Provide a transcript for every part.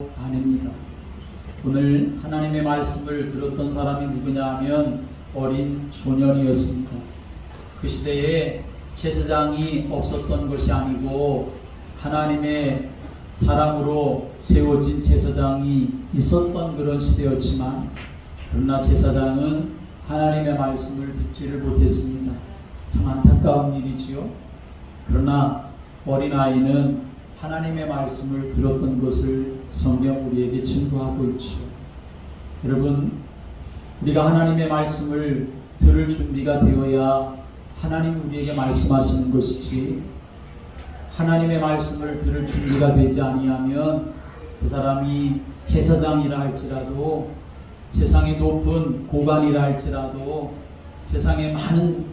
것도 아닙니다. 오늘 하나님의 말씀을 들었던 사람이 누구냐 하면 어린 소년이었습니다. 그 시대에 제사장이 없었던 것이 아니고 하나님의 사람으로 세워진 제사장이 있었던 그런 시대였지만, 그러나 제사장은 하나님의 말씀을 듣지를 못했습니다. 참 안타까운 일이지요. 그러나 어린아이는 하나님의 말씀을 들었던 것을 성경 우리에게 증거하고 있죠. 여러분, 우리가 하나님의 말씀을 들을 준비가 되어야 하나님이 우리에게 말씀하시는 것이지, 하나님의 말씀을 들을 준비가 되지 아니하면 그 사람이 제사장이라 할지라도, 세상의 높은 고관이라 할지라도, 세상에 많은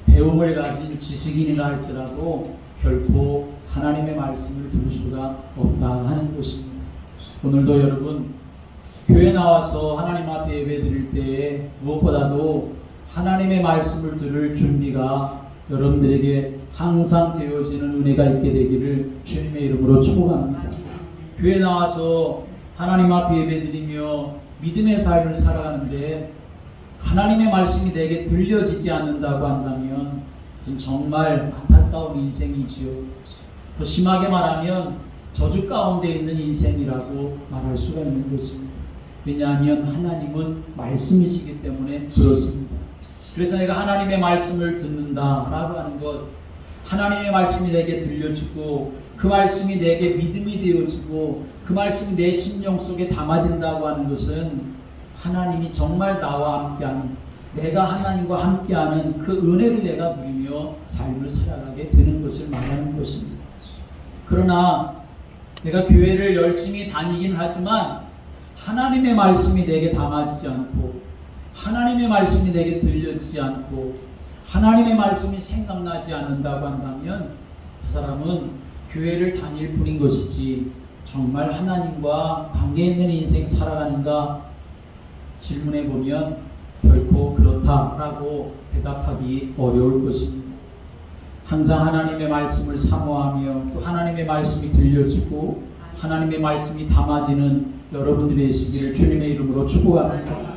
배움을 가진 지식인이라 할지라도 결코 하나님의 말씀을 들을 수가 없다 하는 것입니다. 오늘도 여러분, 교회 나와서 하나님 앞에 예배드릴 때에 무엇보다도 하나님의 말씀을 들을 준비가 여러분들에게 항상 되어지는 은혜가 있게 되기를 주님의 이름으로 축복합니다. 교회 나와서 하나님 앞에 예배드리며 믿음의 삶을 살아가는데 하나님의 말씀이 내게 들려지지 않는다고 한다면 정말 안타까운 인생이지요. 더 심하게 말하면 저주 가운데 있는 인생이라고 말할 수가 있는 것입니다. 왜냐하면 하나님은 말씀이시기 때문에 그렇습니다. 그래서 내가 하나님의 말씀을 듣는다라고 하는 것, 하나님의 말씀이 내게 들려지고 그 말씀이 내게 믿음이 되어지고 그 말씀이 내 심령 속에 담아진다고 하는 것은 하나님이 정말 나와 함께하는, 내가 하나님과 함께하는 그 은혜를 내가 누리며 삶을 살아가게 되는 것을 말하는 것입니다. 그러나 내가 교회를 열심히 다니긴 하지만 하나님의 말씀이 내게 담아지지 않고, 하나님의 말씀이 내게 들려지지 않고, 하나님의 말씀이 생각나지 않는다고 한다면 그 사람은 교회를 다닐 뿐인 것이지 정말 하나님과 관계 있는 인생 살아가는가 질문해 보면 결코 그렇다라고 대답하기 어려울 것입니다. 항상 하나님의 말씀을 사모하며 또 하나님의 말씀이 들려지고 하나님의 말씀이 담아지는 여러분들이 되시기를 주님의 이름으로 축복합니다.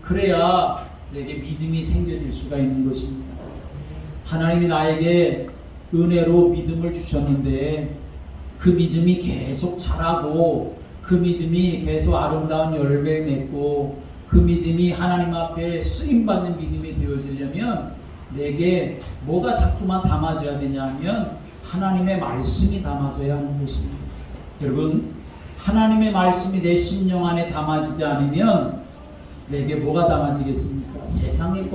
그래야 내게 믿음이 생겨질 수가 있는 것입니다. 하나님이 나에게 은혜로 믿음을 주셨는데 그 믿음이 계속 자라고 그 믿음이 계속 아름다운 열매를 맺고 그 믿음이 하나님 앞에 쓰임받는 믿음이 되어지려면 내게 뭐가 자꾸만 담아져야 되냐면 하나님의 말씀이 담아져야 하는 것입니다. 여러분, 하나님의 말씀이 내 심령 안에 담아지지 않으면 내게 뭐가 담아지겠습니까? 세상의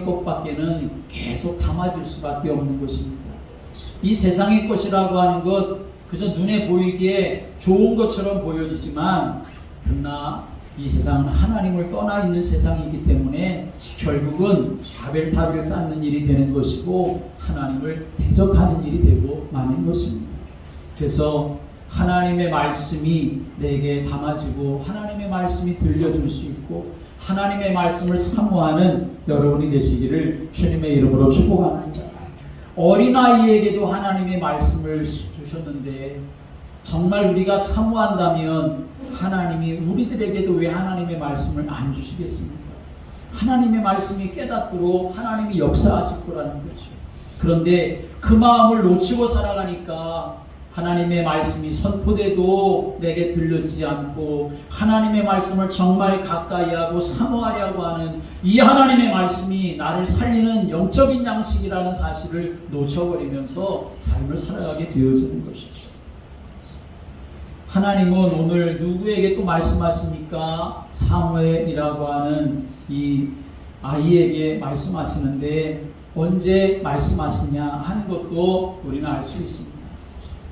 것밖에는 계속 담아질 수밖에 없는 것입니다. 이 세상의 것이라고 하는 것 그저 눈에 보이기에 좋은 것처럼 보여지지만, 그러나 이 세상은 하나님을 떠나 있는 세상이기 때문에 결국은 바벨탑을 쌓는 일이 되는 것이고 하나님을 대적하는 일이 되고 마는 것입니다. 그래서 하나님의 말씀이 내게 담아지고 하나님의 말씀이 들려줄 수 있고 하나님의 말씀을 사모하는 여러분이 되시기를 주님의 이름으로 축복합니다. 어린아이에게도 하나님의 말씀을 주셨는데 정말 우리가 사모한다면 하나님이 우리들에게도 왜 하나님의 말씀을 안 주시겠습니까? 하나님의 말씀이 깨닫도록 하나님이 역사하실 거라는 거죠. 그런데 그 마음을 놓치고 살아가니까 하나님의 말씀이 선포돼도 내게 들려지지 않고 하나님의 말씀을 정말 가까이 하고 사모하려고 하는 이 하나님의 말씀이 나를 살리는 영적인 양식이라는 사실을 놓쳐버리면서 삶을 살아가게 되어지는 것이죠. 하나님은 오늘 누구에게 또 말씀하십니까? 사무엘이라고 하는 이 아이에게 말씀하시는데 언제 말씀하시냐 하는 것도 우리는 알 수 있습니다.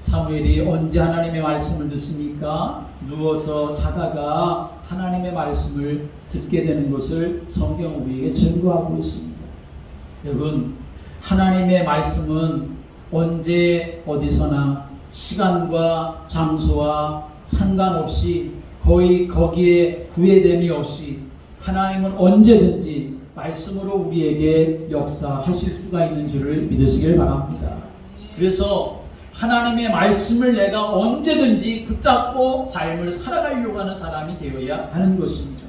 사무엘이 언제 하나님의 말씀을 듣습니까? 누워서 자다가 하나님의 말씀을 듣게 되는 것을 성경 우리에게 증거하고 있습니다. 여러분, 하나님의 말씀은 언제 어디서나 시간과 장소와 상관없이 거의 거기에 구애됨이 없이 하나님은 언제든지 말씀으로 우리에게 역사하실 수가 있는 줄을 믿으시길 바랍니다. 그래서 하나님의 말씀을 내가 언제든지 붙잡고 삶을 살아가려고 하는 사람이 되어야 하는 것입니다.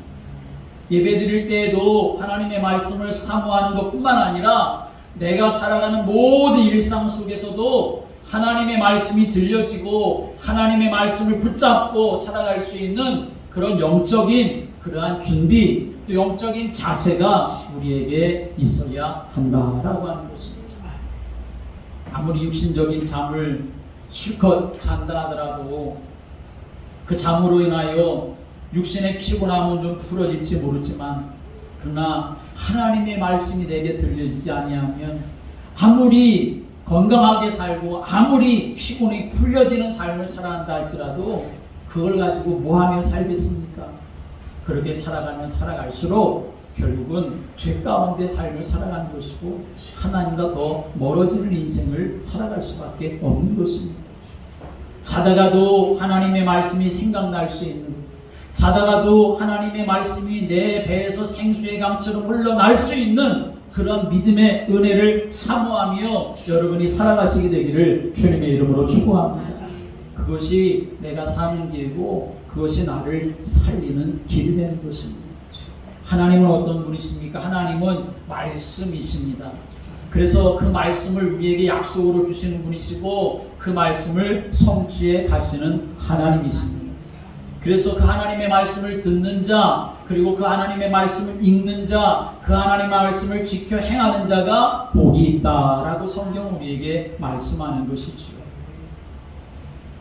예배 드릴 때에도 하나님의 말씀을 사모하는 것뿐만 아니라 내가 살아가는 모든 일상 속에서도 하나님의 말씀이 들려지고 하나님의 말씀을 붙잡고 살아갈 수 있는 그런 영적인 그러한 준비, 또 영적인 자세가 우리에게 있어야 한다라고 하는 것입니다. 아무리 육신적인 잠을 실컷 잔다 하더라도 그 잠으로 인하여 육신의 피곤함은 좀 풀어질지 모르지만, 그러나 하나님의 말씀이 내게 들려지지 아니하면 아무리 건강하게 살고 아무리 피곤이 풀려지는 삶을 살아간다 할지라도 그걸 가지고 뭐하며 살겠습니까? 그렇게 살아가면 살아갈수록 결국은 죄 가운데 삶을 살아가는 것이고 하나님과 더 멀어지는 인생을 살아갈 수밖에 없는 것입니다. 자다가도 하나님의 말씀이 생각날 수 있는, 자다가도 하나님의 말씀이 내 배에서 생수의 강처럼 흘러날 수 있는 그런 믿음의 은혜를 사모하며 여러분이 살아가시게 되기를 주님의 이름으로 축복합니다. 그것이 내가 사는 길이고 그것이 나를 살리는 길이 되는 것입니다. 하나님은 어떤 분이십니까? 하나님은 말씀이십니다. 그래서 그 말씀을 우리에게 약속으로 주시는 분이시고 그 말씀을 성취해 가시는 하나님이십니다. 그래서 그 하나님의 말씀을 듣는 자, 그리고 그 하나님의 말씀을 읽는 자, 그 하나님의 말씀을 지켜 행하는 자가 복이 있다라고 성경은 우리에게 말씀하는 것이죠.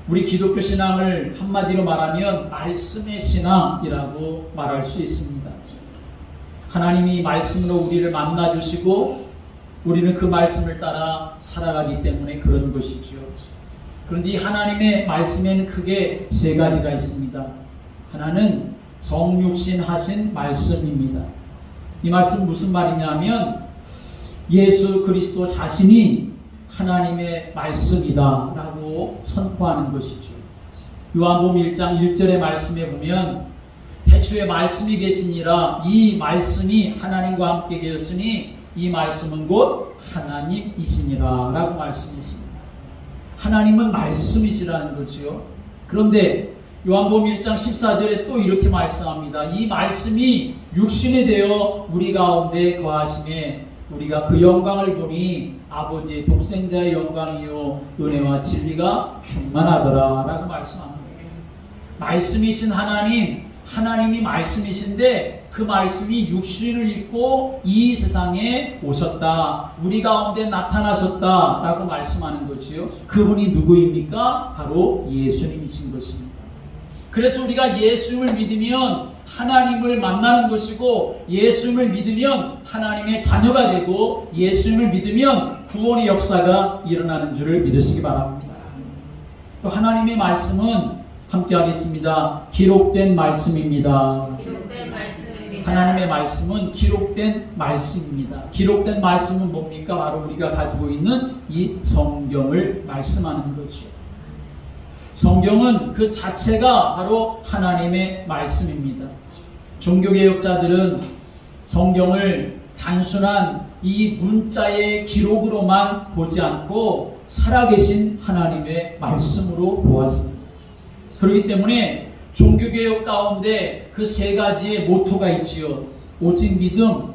우리 기독교 신앙을 한마디로 말하면 말씀의 신앙이라고 말할 수 있습니다. 하나님이 말씀으로 우리를 만나주시고 우리는 그 말씀을 따라 살아가기 때문에 그런 것이죠. 그런데 이 하나님의 말씀에는 크게 세 가지가 있습니다. 하나는 성육신 하신 말씀입니다. 이 말씀 무슨 말이냐면 예수 그리스도 자신이 하나님의 말씀이다 라고 선포하는 것이죠. 요한복음 1장 1절의 말씀에 보면 태초에 말씀이 계시니라, 이 말씀이 하나님과 함께 계셨으니 이 말씀은 곧 하나님이시니라 라고 말씀했습니다. 하나님은 말씀이시라는 거죠. 그런데 요한복음 1장 14절에 또 이렇게 말씀합니다. 이 말씀이 육신이 되어 우리 가운데 거하심에 우리가 그 영광을 보니 아버지의 독생자의 영광이요 은혜와 진리가 충만하더라 라고 말씀합니다. 말씀이신 하나님, 하나님이 말씀이신데 그 말씀이 육신을 입고 이 세상에 오셨다, 우리 가운데 나타나셨다 라고 말씀하는 거지요. 그분이 누구입니까? 바로 예수님이신 것입니다. 그래서 우리가 예수님을 믿으면 하나님을 만나는 것이고, 예수님을 믿으면 하나님의 자녀가 되고, 예수님을 믿으면 구원의 역사가 일어나는 줄을 믿으시기 바랍니다. 또 하나님의 말씀은 함께 하겠습니다. 기록된 말씀입니다. 기록된 말씀입니다. 하나님의 말씀은 기록된 말씀입니다. 기록된 말씀은 뭡니까? 바로 우리가 가지고 있는 이 성경을 말씀하는 거죠. 성경은 그 자체가 바로 하나님의 말씀입니다. 종교개혁자들은 성경을 단순한 이 문자의 기록으로만 보지 않고 살아계신 하나님의 말씀으로 보았습니다. 그렇기 때문에 종교개혁 가운데 그 세 가지의 모토가 있지요. 오직 믿음,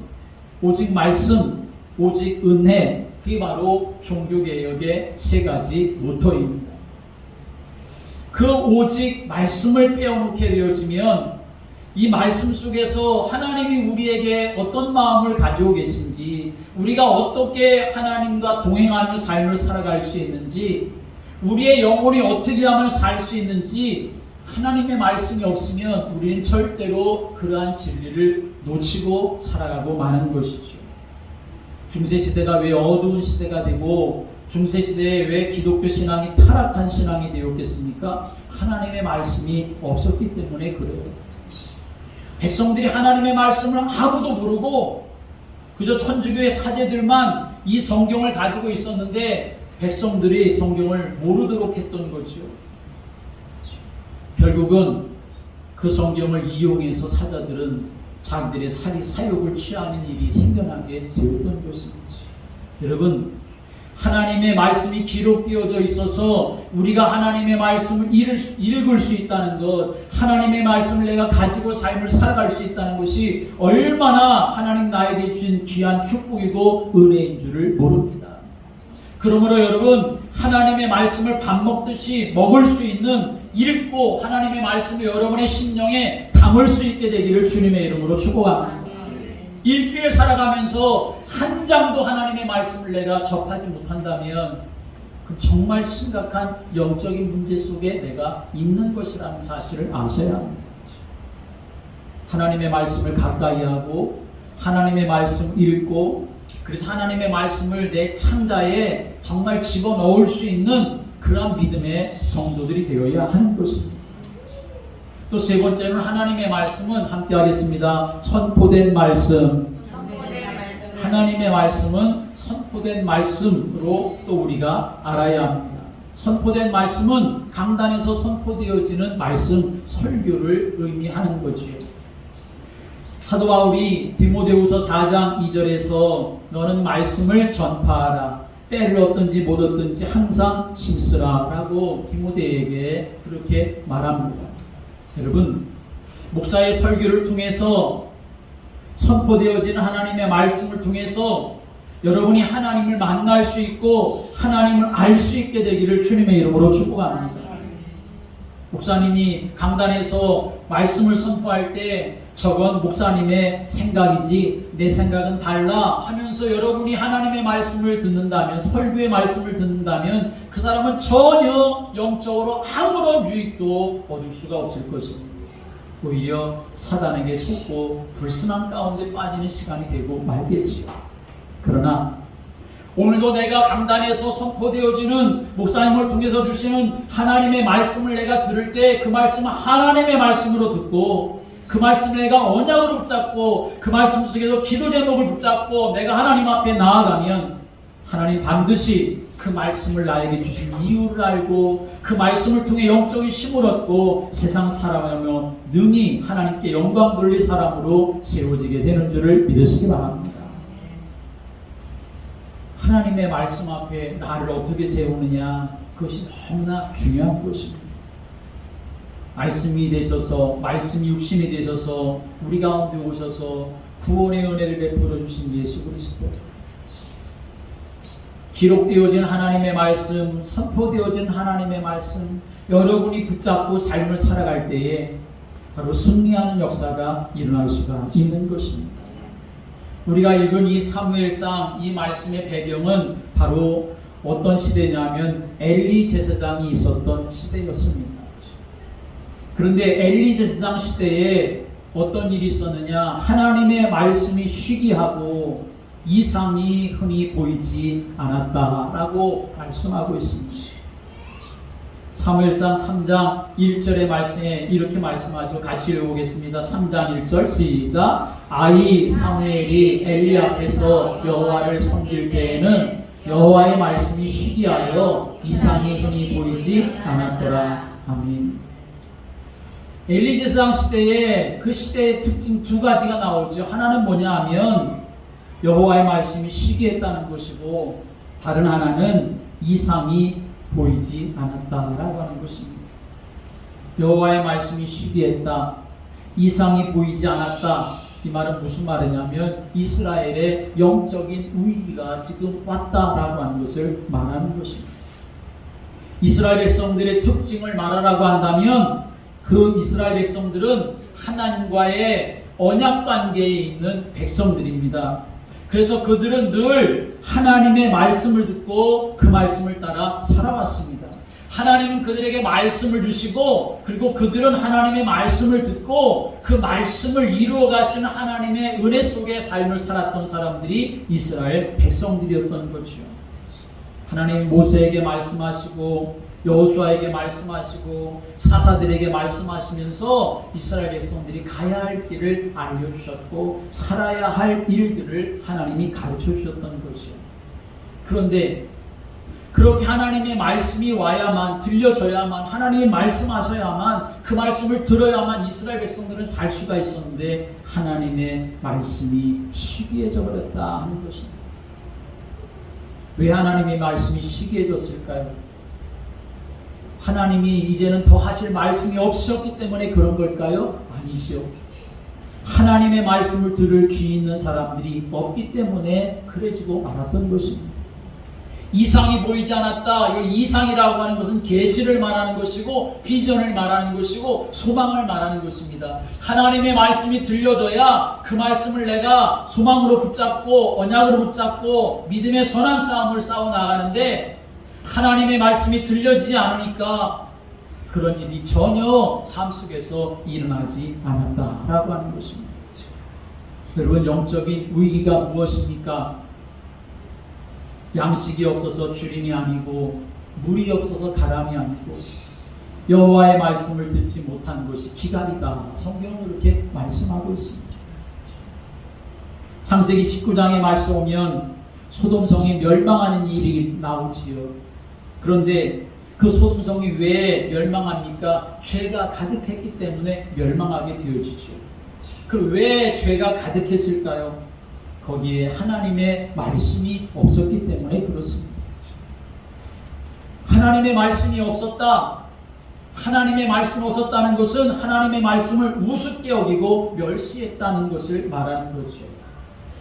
오직 말씀, 오직 은혜. 그게 바로 종교개혁의 세 가지 모토입니다. 그 오직 말씀을 빼어놓게 되어지면 이 말씀 속에서 하나님이 우리에게 어떤 마음을 가지고 계신지, 우리가 어떻게 하나님과 동행하며 삶을 살아갈 수 있는지, 우리의 영혼이 어떻게 하면 살 수 있는지 하나님의 말씀이 없으면 우리는 절대로 그러한 진리를 놓치고 살아가고 마는 것이죠. 중세시대가 왜 어두운 시대가 되고 중세시대에 왜 기독교 신앙이 타락한 신앙이 되었겠습니까? 하나님의 말씀이 없었기 때문에 그래요. 백성들이 하나님의 말씀을 아무도 모르고 그저 천주교의 사제들만 이 성경을 가지고 있었는데 백성들이 성경을 모르도록 했던 거죠. 결국은 그 성경을 이용해서 사자들은 자기들의 사리 사욕을 취하는 일이 생겨나게 되었던 것입니다. 여러분, 하나님의 말씀이 기록되어져 있어서 우리가 하나님의 말씀을 읽을 수 있다는 것, 하나님의 말씀을 내가 가지고 삶을 살아갈 수 있다는 것이 얼마나 하나님 나에게 주신 귀한 축복이고 은혜인 줄을 모릅니다. 그러므로 여러분, 하나님의 말씀을 밥 먹듯이 먹을 수 있는, 읽고 하나님의 말씀을 여러분의 심령에 담을 수 있게 되기를 주님의 이름으로 축복합니다. 일주일 살아가면서 한 장도 하나님의 말씀을 내가 접하지 못한다면 그 정말 심각한 영적인 문제 속에 내가 있는 것이라는 사실을 아셔야 합니다. 하나님의 말씀을 가까이 하고 하나님의 말씀을 읽고, 그래서 하나님의 말씀을 내 창자에 정말 집어넣을 수 있는 그러한 믿음의 성도들이 되어야 하는 것입니다. 또 세 번째는 하나님의 말씀은, 함께 하겠습니다. 선포된 말씀. 하나님의 말씀은 선포된 말씀으로 또 우리가 알아야 합니다. 선포된 말씀은 강단에서 선포되어지는 말씀, 설교를 의미하는 거죠. 사도 바울이 디모데후서 4장 2절에서 너는 말씀을 전파하라. 때를 얻든지 못 얻든지 항상 심쓰라 라고 디모데에게 그렇게 말합니다. 여러분, 목사의 설교를 통해서 선포되어지는 하나님의 말씀을 통해서 여러분이 하나님을 만날 수 있고 하나님을 알 수 있게 되기를 주님의 이름으로 축복합니다. 목사님이 강단에서 말씀을 선포할 때 저건 목사님의 생각이지 내 생각은 달라 하면서 여러분이 하나님의 말씀을 듣는다면, 설교의 말씀을 듣는다면 그 사람은 전혀 영적으로 아무런 유익도 얻을 수가 없을 것입니다. 오히려 사단에게 속고 불순한 가운데 빠지는 시간이 되고 말겠지요. 그러나 오늘도 내가 강단에서 선포되어지는 목사님을 통해서 주시는 하나님의 말씀을 내가 들을 때 그 말씀은 하나님의 말씀으로 듣고, 그 말씀을 내가 언약으로 붙잡고 그 말씀 속에서 기도 제목을 붙잡고 내가 하나님 앞에 나아가면 하나님 반드시 그 말씀을 나에게 주신 이유를 알고 그 말씀을 통해 영적인 힘을 얻고 세상 살아가며 능히 하나님께 영광 돌릴 사람으로 세워지게 되는 줄을 믿으시기 바랍니다. 하나님의 말씀 앞에 나를 어떻게 세우느냐, 그것이 너무나 중요한 것입니다. 말씀이 되셔서, 말씀이 육신이 되셔서 우리 가운데 오셔서 구원의 은혜를 베풀어 주신 예수 그리스도, 기록되어진 하나님의 말씀, 선포되어진 하나님의 말씀, 여러분이 붙잡고 삶을 살아갈 때에 바로 승리하는 역사가 일어날 수가 있는 것입니다. 우리가 읽은 이 사무엘상, 이 말씀의 배경은 바로 어떤 시대냐면 엘리 제사장이 있었던 시대였습니다. 그런데 엘리 제사장 시대에 어떤 일이 있었느냐, 하나님의 말씀이 쉬기하고 이상이 흔히 보이지 않았다라고 말씀하고 있습니다. 사무엘상 3장 1절의 말씀에 이렇게 말씀하죠. 같이 읽어보겠습니다. 3장 1절 시작. 아이 사무엘이 엘리 앞에서 여호와를 섬길 때에는 여호와의 말씀이 쉬기하여 이상이 흔히 보이지 않았더라. 아멘. 엘리 제사장 시대에 그 시대의 특징 두 가지가 나오죠. 하나는 뭐냐 하면 여호와의 말씀이 쉬기했다는 것이고, 다른 하나는 이상이 보이지 않았다라고 하는 것입니다. 여호와의 말씀이 쉬기했다, 이상이 보이지 않았다. 이 말은 무슨 말이냐면 이스라엘의 영적인 위기가 지금 왔다라고 하는 것을 말하는 것입니다. 이스라엘 백성들의 특징을 말하라고 한다면 그 이스라엘 백성들은 하나님과의 언약 관계에 있는 백성들입니다. 그래서 그들은 늘 하나님의 말씀을 듣고 그 말씀을 따라 살아왔습니다. 하나님은 그들에게 말씀을 주시고, 그리고 그들은 하나님의 말씀을 듣고 그 말씀을 이루어 가시는 하나님의 은혜 속에 삶을 살았던 사람들이 이스라엘 백성들이었던 거죠. 하나님 모세에게 말씀하시고 여호수아에게 말씀하시고 사사들에게 말씀하시면서 이스라엘 백성들이 가야 할 길을 알려주셨고 살아야 할 일들을 하나님이 가르쳐 주셨던 거죠. 그런데 그렇게 하나님의 말씀이 와야만, 들려져야만, 하나님이 말씀하셔야만, 그 말씀을 들어야만 이스라엘 백성들은 살 수가 있었는데 하나님의 말씀이 쉬기해져 버렸다 하는 것입니다. 왜 하나님의 말씀이 시기해졌을까요? 하나님이 이제는 더 하실 말씀이 없었기 때문에 그런 걸까요? 아니죠. 하나님의 말씀을 들을 귀 있는 사람들이 없기 때문에 그래지고 말았던 것입니다. 이상이 보이지 않았다. 이상이라고 하는 것은 계시를 말하는 것이고 비전을 말하는 것이고 소망을 말하는 것입니다. 하나님의 말씀이 들려져야 그 말씀을 내가 소망으로 붙잡고 언약으로 붙잡고 믿음의 선한 싸움을 싸워 나가는데 하나님의 말씀이 들려지지 않으니까 그런 일이 전혀 삶 속에서 일어나지 않았다라고 하는 것입니다. 여러분, 영적인 위기가 무엇입니까? 양식이 없어서 주림이 아니고 물이 없어서 가람이 아니고 여호와의 말씀을 듣지 못한 것이 기갈이다. 성경은 그렇게 말씀하고 있습니다. 창세기 19장에 말씀 오면 소돔성이 멸망하는 일이 나오지요. 그런데 그 소돔성이 왜 멸망합니까? 죄가 가득했기 때문에 멸망하게 되어지죠. 그럼 왜 죄가 가득했을까요? 거기에 하나님의 말씀이 없었기 때문에 그렇습니다. 하나님의 말씀이 없었다. 하나님의 말씀이 없었다는 것은 하나님의 말씀을 우습게 여기고 멸시했다는 것을 말하는 거죠.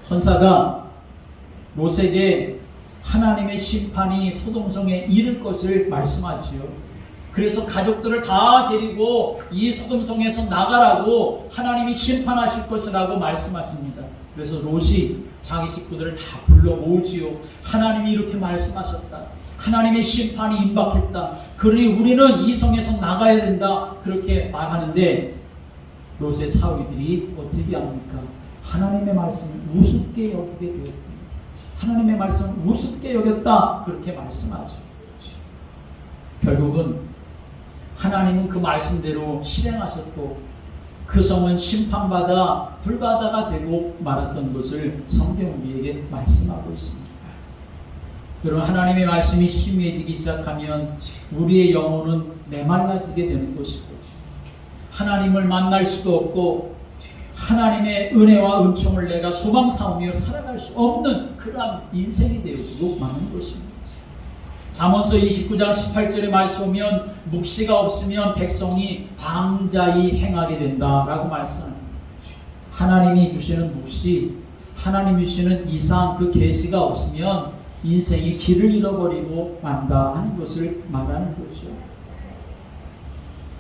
천사가 롯에게 하나님의 심판이 소돔성에 이를 것을 말씀하지요. 그래서 가족들을 다 데리고 이 소돔성에서 나가라고 하나님이 심판하실 것이라고 말씀하십니다. 그래서 롯이 자기 식구들을 다 불러 모으지요. 하나님이 이렇게 말씀하셨다. 하나님의 심판이 임박했다. 그러니 우리는 이 성에서 나가야 된다. 그렇게 말하는데 롯의 사위들이 어떻게 합니까? 하나님의 말씀을 우습게 여기게 되었습니다. 하나님의 말씀을 우습게 여겼다. 그렇게 말씀하죠. 결국은 하나님은 그 말씀대로 실행하셨고 그 성은 심판받아 불바다가 되고 말았던 것을 성경 우리에게 말씀하고 있습니다. 여러분, 하나님의 말씀이 심해지기 시작하면 우리의 영혼은 메말라지게 되는 것이고 하나님을 만날 수도 없고 하나님의 은혜와 은총을 내가 소망 삼으며 살아갈 수 없는 그러한 인생이 되어지고 마는 것입니다. 잠언서 29장 18절에 말씀 오면 묵시가 없으면 백성이 방자히 행하게 된다라고 말씀합니다. 하나님이 주시는 묵시, 하나님이 주시는 이상 그 계시가 없으면 인생이 길을 잃어버리고 만다 하는 것을 말하는 거죠.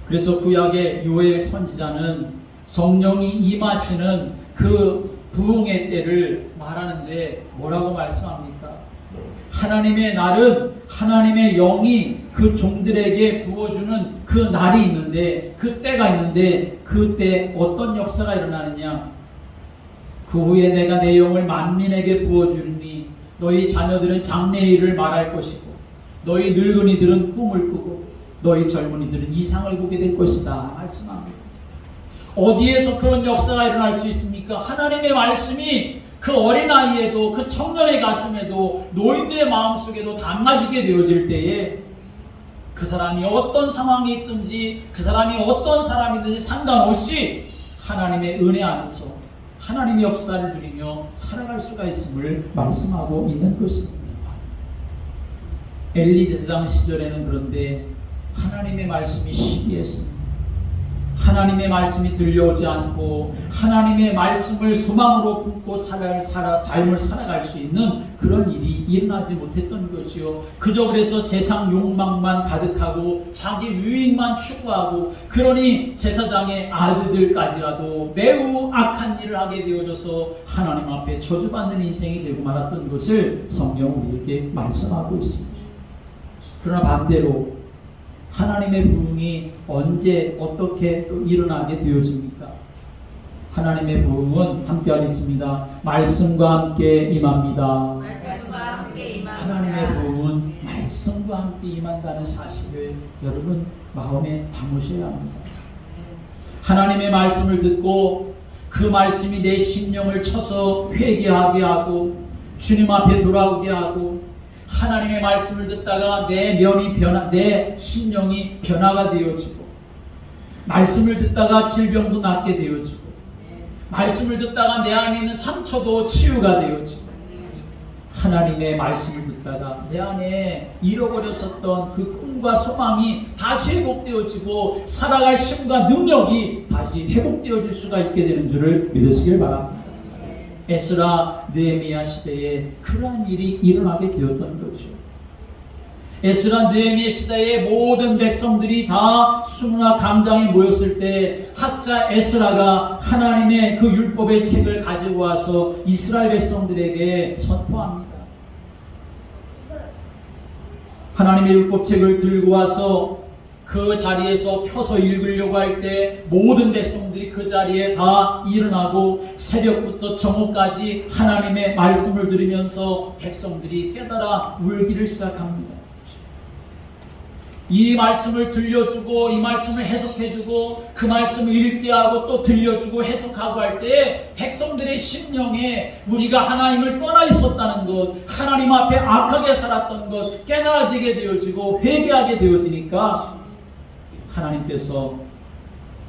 그래서 구약의 요엘 선지자는 성령이 임하시는 그 부흥의 때를 말하는데 뭐라고 말씀합니까? 하나님의 날은 하나님의 영이 그 종들에게 부어주는 그 날이 있는데 그 때가 있는데 그때 어떤 역사가 일어나느냐? 그 후에 내가 내 영을 만민에게 부어주리니 너희 자녀들은 장래의 일을 말할 것이고 너희 늙은이들은 꿈을 꾸고 너희 젊은이들은 이상을 보게 될 것이다 말씀합니다. 어디에서 그런 역사가 일어날 수 있습니까? 하나님의 말씀이 그 어린아이에도 그 청년의 가슴에도 노인들의 마음속에도 담아지게 되어질 때에 그 사람이 어떤 상황이 있든지 그 사람이 어떤 사람이든지 상관없이 하나님의 은혜 안에서 하나님의 역사를 누리며 살아갈 수가 있음을 말씀하고 있는 것입니다. 엘리 제사장 시절에는 그런데 하나님의 말씀이 시기했습니다. 하나님의 말씀이 들려오지 않고 하나님의 말씀을 소망으로 붙고 삶을 살아갈 수 있는 그런 일이 일어나지 못했던 거지요. 그저 그래서 세상 욕망만 가득하고 자기 유익만 추구하고 그러니 제사장의 아들들까지라도 매우 악한 일을 하게 되어져서 하나님 앞에 저주받는 인생이 되고 말았던 것을 성경 우리에게 말씀하고 있습니다. 그러나 반대로 하나님의 부흥이 언제 어떻게 또 일어나게 되어집니까? 하나님의 부흥은 함께 하겠습니다. 말씀과 함께 임합니다. 말씀과 함께 임합니다. 하나님의 부흥은 말씀과 함께 임한다는 사실을 여러분 마음에 담으셔야 합니다. 하나님의 말씀을 듣고 그 말씀이 내 심령을 쳐서 회개하게 하고 주님 앞에 돌아오게 하고 하나님의 말씀을 듣다가 내 심령이 변화가 되어지고 말씀을 듣다가 질병도 낫게 되어지고 말씀을 듣다가 내 안에 있는 상처도 치유가 되어지고 하나님의 말씀을 듣다가 내 안에 잃어버렸었던 그 꿈과 소망이 다시 회복되어지고 살아갈 힘과 능력이 다시 회복되어질 수가 있게 되는 줄을 믿으시길 바랍니다. 에스라 느헤미야 시대에 그러한 일이 일어나게 되었던 거죠. 에스라 느헤미야 시대의 모든 백성들이 다 수문화 광장에 모였을 때 학자 에스라가 하나님의 그 율법의 책을 가지고 와서 이스라엘 백성들에게 선포합니다. 하나님의 율법책을 들고 와서 그 자리에서 펴서 읽으려고 할 때 모든 백성들이 그 자리에 다 일어나고 새벽부터 정오까지 하나님의 말씀을 들으면서 백성들이 깨달아 울기를 시작합니다. 이 말씀을 들려주고 이 말씀을 해석해주고 그 말씀을 읽게하고 또 들려주고 해석하고 할 때 백성들의 심령에 우리가 하나님을 떠나 있었다는 것, 하나님 앞에 악하게 살았던 것 깨달아지게 되어지고 회개하게 되어지니까 하나님께서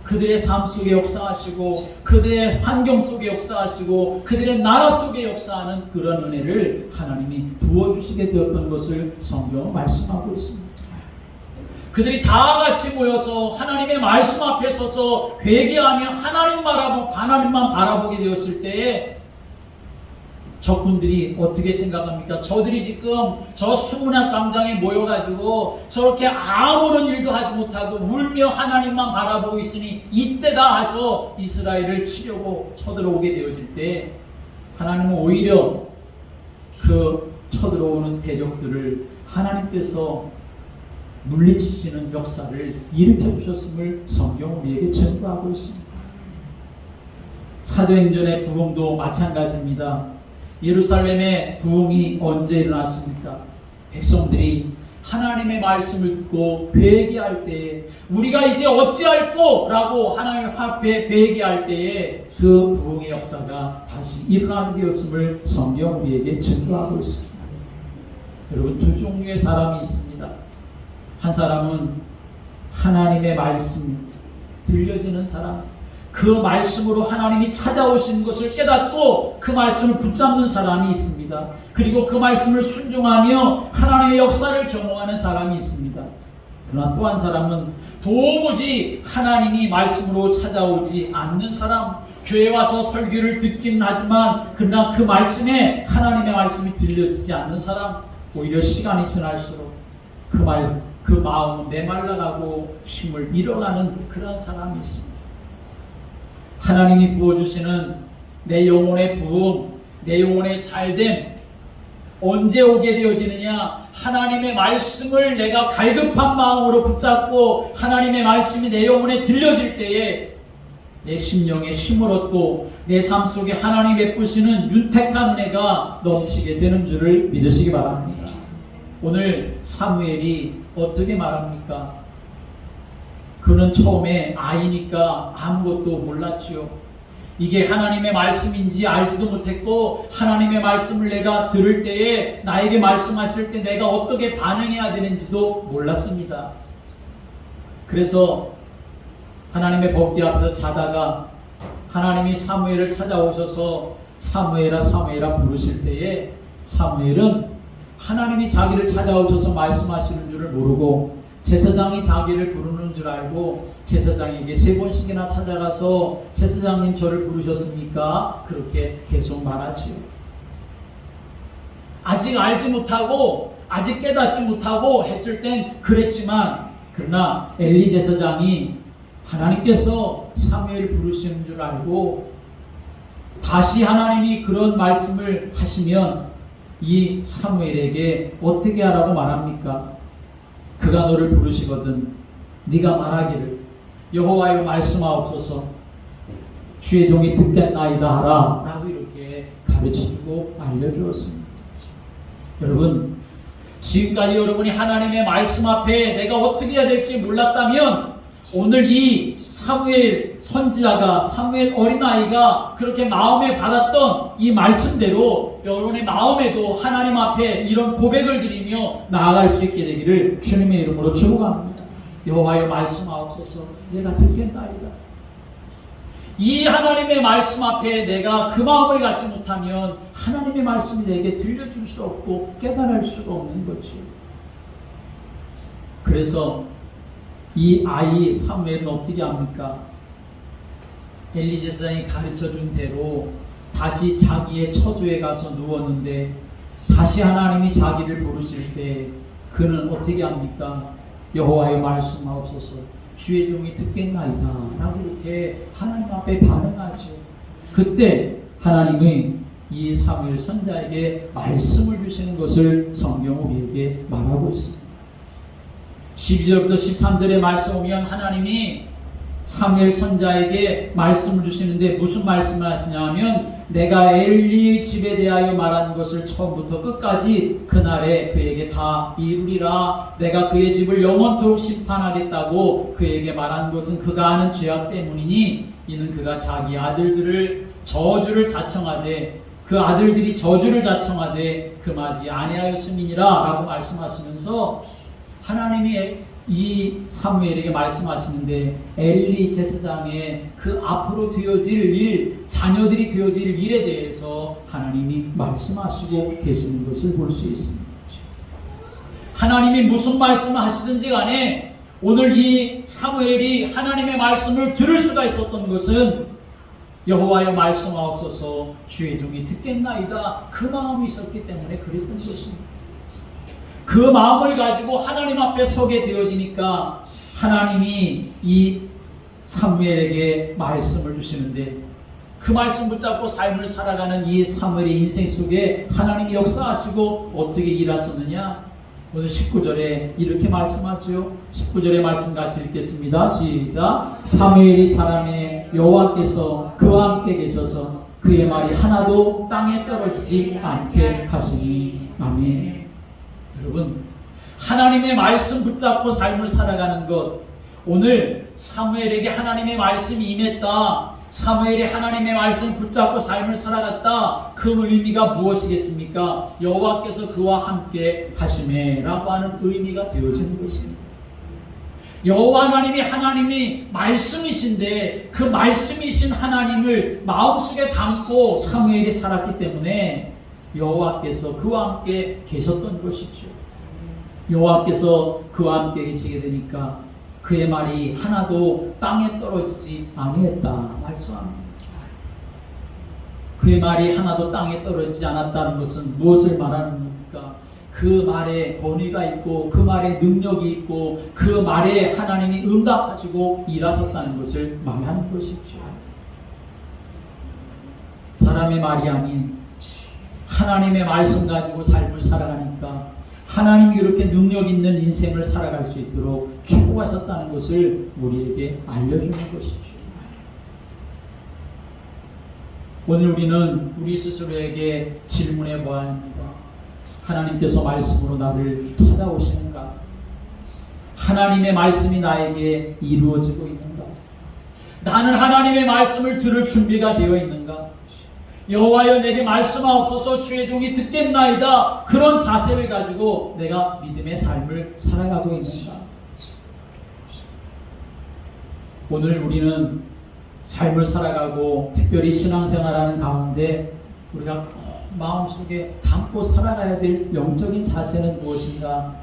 그들의 삶 속에 역사하시고 그들의 환경 속에 역사하시고 그들의 나라 속에 역사하는 그런 은혜를 하나님이 부어주시게 되었던 것을 성경은 말씀하고 있습니다. 그들이 다 같이 모여서 하나님의 말씀 앞에 서서 회개하며 하나님만 바라보게 되었을 때에 적군들이 어떻게 생각합니까? 저들이 지금 저 수문학 광장에 모여가지고 저렇게 아무런 일도 하지 못하고 울며 하나님만 바라보고 있으니 이때다 해서 이스라엘을 치려고 쳐들어오게 되어질 때 하나님은 오히려 그 쳐들어오는 대적들을 하나님께서 물리치시는 역사를 일으켜 주셨음을 성경 우리에게 증거하고 있습니다. 사도행전의 부흥도 마찬가지입니다. 예루살렘의 부흥이 언제 일어났습니까? 백성들이 하나님의 말씀을 듣고 회개할 때에 우리가 이제 어찌할꼬? 라고 하나님 앞에 회개할 때에 그 부흥의 역사가 다시 일어나게 되었음을 성경 우리에게 증거하고 있습니다. 여러분, 두 종류의 사람이 있습니다. 한 사람은 하나님의 말씀 들려지는 사람, 그 말씀으로 하나님이 찾아오신 것을 깨닫고 그 말씀을 붙잡는 사람이 있습니다. 그리고 그 말씀을 순종하며 하나님의 역사를 경험하는 사람이 있습니다. 그러나 또 한 사람은 도무지 하나님이 말씀으로 찾아오지 않는 사람, 교회 와서 설교를 듣기는 하지만 그러나 그 말씀에 하나님의 말씀이 들려지지 않는 사람, 오히려 시간이 지날수록 그 마음은 메말라가고 힘을 잃어가는 그런 사람이 있습니다. 하나님이 부어주시는 내 영혼의 부흥, 내 영혼의 잘됨 언제 오게 되어지느냐? 하나님의 말씀을 내가 갈급한 마음으로 붙잡고 하나님의 말씀이 내 영혼에 들려질 때에 내 심령에 힘을 얻고 내 삶 속에 하나님 베푸시는 윤택한 은혜가 넘치게 되는 줄을 믿으시기 바랍니다. 오늘 사무엘이 어떻게 말합니까? 그는 처음에 아이니까 아무것도 몰랐지요. 이게 하나님의 말씀인지 알지도 못했고 하나님의 말씀을 내가 들을 때에 나에게 말씀하실 때 내가 어떻게 반응해야 되는지도 몰랐습니다. 그래서 하나님의 법궤 앞에서 자다가 하나님이 사무엘을 찾아오셔서 사무엘아 사무엘아 부르실 때에 사무엘은 하나님이 자기를 찾아오셔서 말씀하시는 줄을 모르고 제사장이 자기를 부르는 줄 알고 제사장에게 3번씩이나 찾아가서 제사장님 저를 부르셨습니까? 그렇게 계속 말하지요. 아직 알지 못하고 아직 깨닫지 못하고 했을 땐 그랬지만 그러나 엘리 제사장이 하나님께서 사무엘을 부르시는 줄 알고 다시 하나님이 그런 말씀을 하시면 이 사무엘에게 어떻게 하라고 말합니까? 그가 너를 부르시거든 네가 말하기를 여호와여 말씀하옵소서 주의 종이 듣겠나이다 하라 라고 이렇게 가르쳐주고 알려주었습니다. 여러분, 지금까지 여러분이 하나님의 말씀 앞에 내가 어떻게 해야 될지 몰랐다면 오늘 이 사무엘 선지자가 사무엘 어린아이가 그렇게 마음에 받았던 이 말씀대로 여러분의 마음에도 하나님 앞에 이런 고백을 드리며 나아갈 수 있게 되기를 주님의 이름으로 축원합니다. 여호와여 말씀하옵소서 내가 듣겠나이다. 이 하나님의 말씀 앞에 내가 그 마음을 갖지 못하면 하나님의 말씀이 내게 들려줄 수 없고 깨달을 수가 없는 거죠. 그래서 이 아이 사무엘은 어떻게 합니까? 엘리 제사장이 가르쳐준 대로 다시 자기의 처소에 가서 누웠는데 다시 하나님이 자기를 부르실 때 그는 어떻게 합니까? 여호와의 말씀하옵소서 주의 종이 듣겠나이다 라고 이렇게 하나님 앞에 반응하죠. 그때 하나님이 이 사무엘 선자에게 말씀을 주시는 것을 성경 우리에게 말하고 있습니다. 12절부터 13절의 말씀 오면 하나님이 사무엘 선자에게 말씀을 주시는데 무슨 말씀을 하시냐 하면 내가 엘리 집에 대하여 말하는 것을 처음부터 끝까지 그날에 그에게 다 이루리라. 내가 그의 집을 영원토록 심판하겠다고 그에게 말한 것은 그가 하는 죄악 때문이니 이는 그가 자기 아들들을 저주를 자청하되 그 아들들이 저주를 자청하되 금하지 아니하였음이니라 라고 말씀하시면서 하나님이 이 사무엘에게 말씀하시는데 엘리 제사장의 그 앞으로 되어질 일, 자녀들이 되어질 일에 대해서 하나님이 말씀하시고 계시는 것을 볼 수 있습니다. 하나님이 무슨 말씀을 하시든지 간에 오늘 이 사무엘이 하나님의 말씀을 들을 수가 있었던 것은 여호와여 말씀하옵소서 주의 종이 듣겠나이다 그 마음이 있었기 때문에 그랬던 것입니다. 그 마음을 가지고 하나님 앞에 서게 되어지니까 하나님이 이 사무엘에게 말씀을 주시는데 그 말씀 붙잡고 삶을 살아가는 이 사무엘의 인생 속에 하나님이 역사하시고 어떻게 일하셨느냐? 오늘 19절에 이렇게 말씀하죠. 19절의 말씀 같이 읽겠습니다. 시작. 사무엘이 자라매 여호와께서 그와 함께 계셔서 그의 말이 하나도 땅에 떨어지지 않게 하시니 아멘. 여러분, 하나님의 말씀 붙잡고 삶을 살아가는 것, 오늘 사무엘에게 하나님의 말씀이 임했다, 사무엘이 하나님의 말씀을 붙잡고 삶을 살아갔다, 그 의미가 무엇이겠습니까? 여호와께서 그와 함께 하심에 라고 하는 의미가 되어지는 것입니다. 여호와 하나님이 말씀이신데 그 말씀이신 하나님을 마음속에 담고 사무엘이 살았기 때문에 여호와께서 그와 함께 계셨던 것이죠. 여호와께서 그와 함께 계시게 되니까 그의 말이 하나도 땅에 떨어지지 아니했다 말씀합니다. 그의 말이 하나도 땅에 떨어지지 않았다는 것은 무엇을 말하는 겁니까? 그 말에 권위가 있고 그 말에 능력이 있고 그 말에 하나님이 응답하시고 일하셨다는 것을 말하는 것이죠. 사람의 말이 아닌 하나님의 말씀 가지고 삶을 살아가니까 하나님이 이렇게 능력 있는 인생을 살아갈 수 있도록 축복하셨다는 것을 우리에게 알려주는 것이죠. 오늘 우리는 우리 스스로에게 질문해 보아야 합니다. 하나님께서 말씀으로 나를 찾아오시는가? 하나님의 말씀이 나에게 이루어지고 있는가? 나는 하나님의 말씀을 들을 준비가 되어 있는가? 여호와여 내게 말씀하옵소서 주의 종이 듣겠나이다. 그런 자세를 가지고 내가 믿음의 삶을 살아가고 있는가? 오늘 우리는 삶을 살아가고 특별히 신앙생활하는 가운데 우리가 마음속에 담고 살아가야 될 영적인 자세는 무엇인가?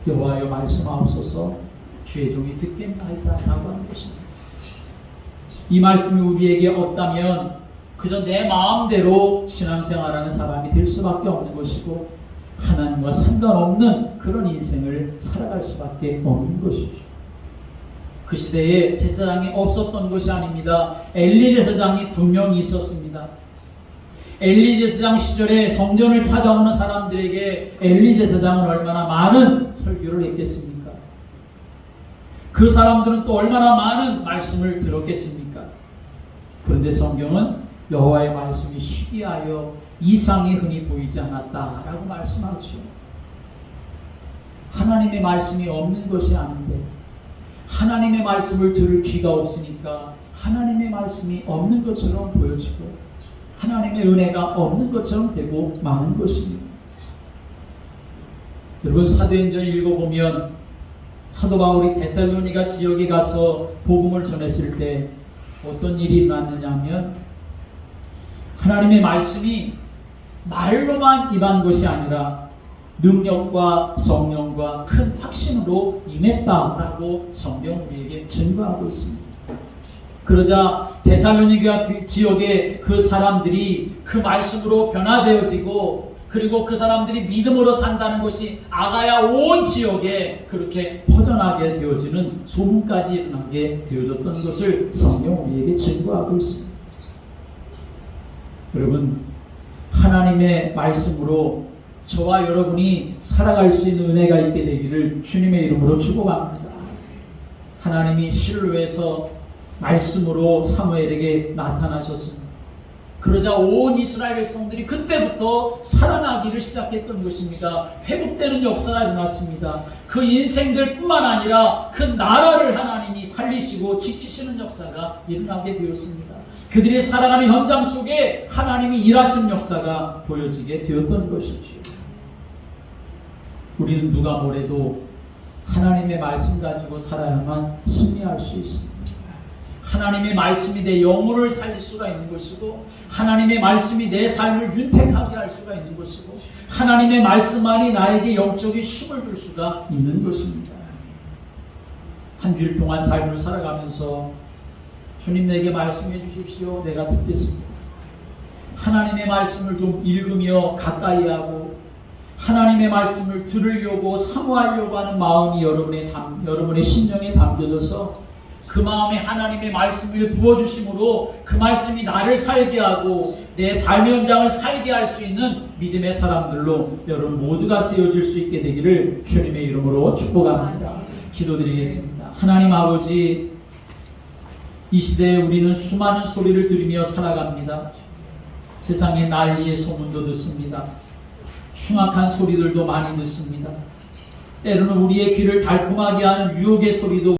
여호와여 말씀하옵소서 주의 종이 듣겠나이다 라고 하는 것입니다. 이 말씀이 우리에게 없다면 그저 내 마음대로 신앙생활하는 사람이 될 수밖에 없는 것이고 하나님과 상관없는 그런 인생을 살아갈 수밖에 없는 것이죠. 그 시대에 제사장이 없었던 것이 아닙니다. 엘리 제사장이 분명히 있었습니다. 엘리 제사장 시절에 성전을 찾아오는 사람들에게 엘리 제사장은 얼마나 많은 설교를 했겠습니까? 그 사람들은 또 얼마나 많은 말씀을 들었겠습니까? 그런데 성경은 여호와의 말씀이 희귀하여 이상이 흔히 보이지 않았다라고 말씀하죠. 하나님의 말씀이 없는 것이 아닌데 하나님의 말씀을 들을 귀가 없으니까 하나님의 말씀이 없는 것처럼 보여지고 하나님의 은혜가 없는 것처럼 되고 마는 것입니다. 여러분 사도행전 읽어보면 사도 바울이 데살로니가 지역에 가서 복음을 전했을 때 어떤 일이 일어났느냐 하면 하나님의 말씀이 말로만 임한 것이 아니라 능력과 성령과 큰 확신으로 임했다라고 성경 우리에게 증거하고 있습니다. 그러자 데살로니가 지역의 그 사람들이 그 말씀으로 변화되어지고 그리고 그 사람들이 믿음으로 산다는 것이 아가야 온 지역에 그렇게 퍼져나게 되어지는 소문까지 일어나게 되어졌던 것을 성경 우리에게 증거하고 있습니다. 여러분, 하나님의 말씀으로 저와 여러분이 살아갈 수 있는 은혜가 있게 되기를 주님의 이름으로 축복합니다. 하나님이 실로에서 말씀으로 사무엘에게 나타나셨습니다. 그러자 온 이스라엘 백성들이 그때부터 살아나기를 시작했던 것입니다. 회복되는 역사가 일어났습니다. 그 인생들뿐만 아니라 그 나라를 하나님이 살리시고 지키시는 역사가 일어나게 되었습니다. 그들이 살아가는 현장 속에 하나님이 일하신 역사가 보여지게 되었던 것이죠. 우리는 누가 뭐래도 하나님의 말씀 가지고 살아야만 승리할 수 있습니다. 하나님의 말씀이 내 영혼을 살릴 수가 있는 것이고 하나님의 말씀이 내 삶을 윤택하게 할 수가 있는 것이고 하나님의 말씀만이 나에게 영적인 힘을 줄 수가 있는 것입니다. 한 주일 동안 삶을 살아가면서 주님 내게 말씀해 주십시오. 내가 듣겠습니다. 하나님의 말씀을 좀 읽으며 가까이 하고 하나님의 말씀을 들으려고 사모하려고 하는 마음이 여러분의 심령에 담겨져서 그 마음에 하나님의 말씀을 부어주심으로 그 말씀이 나를 살게 하고 내 삶의 현장을 살게 할 수 있는 믿음의 사람들로 여러분 모두가 쓰여질 수 있게 되기를 주님의 이름으로 축복합니다. 기도드리겠습니다. 하나님 아버지, 이 시대에 우리는 수많은 소리를 들으며 살아갑니다. 세상의 난리의 소문도 듣습니다. 흉악한 소리들도 많이 듣습니다. 때로는 우리의 귀를 달콤하게 하는 유혹의 소리도